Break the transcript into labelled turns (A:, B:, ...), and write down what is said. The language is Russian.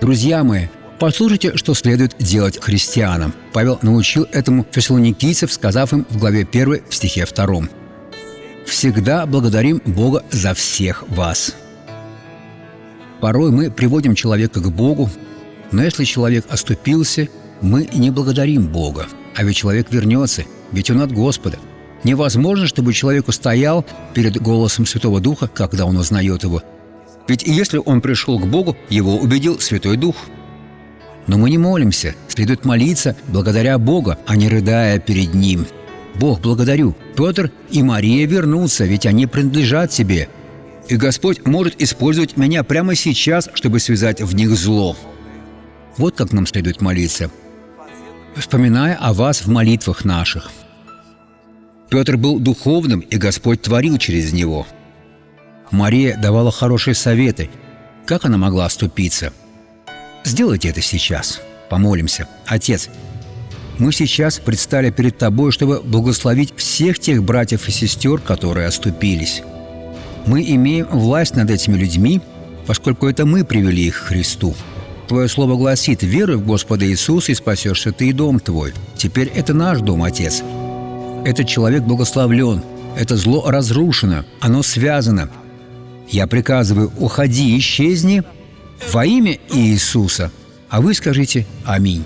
A: Друзья мои, послушайте, что следует делать христианам. Павел научил этому фессалоникийцев, сказав им в главе 1 в стихе 2: «Всегда благодарим Бога за всех вас». Порой мы приводим человека к Богу, но если человек оступился, мы не благодарим Бога. А ведь человек вернется, ведь он от Господа. Невозможно, чтобы человек устоял перед голосом Святого Духа, когда он узнает его. Ведь если он пришел к Богу, его убедил Святой Дух. Но мы не молимся, следует молиться благодаря Бога, а не рыдая перед Ним. «Бог, благодарю, Петр и Мария вернутся, ведь они принадлежат Тебе. И Господь может использовать меня прямо сейчас, чтобы связать в них зло». Вот как нам следует молиться, вспоминая о вас в молитвах наших. Петр был духовным, и Господь творил через него. Мария давала хорошие советы. Как она могла оступиться? Сделайте это сейчас. Помолимся. Отец, мы сейчас предстали перед Тобой, чтобы благословить всех тех братьев и сестер, которые оступились. Мы имеем власть над этими людьми, поскольку это мы привели их к Христу. Твое слово гласит: «Веруй в Господа Иисуса, и спасешься ты и дом твой». Теперь это наш дом, Отец. Этот человек благословлен, это зло разрушено, оно связано. Я приказываю: уходи, исчезни во имя Иисуса. А вы скажите: аминь.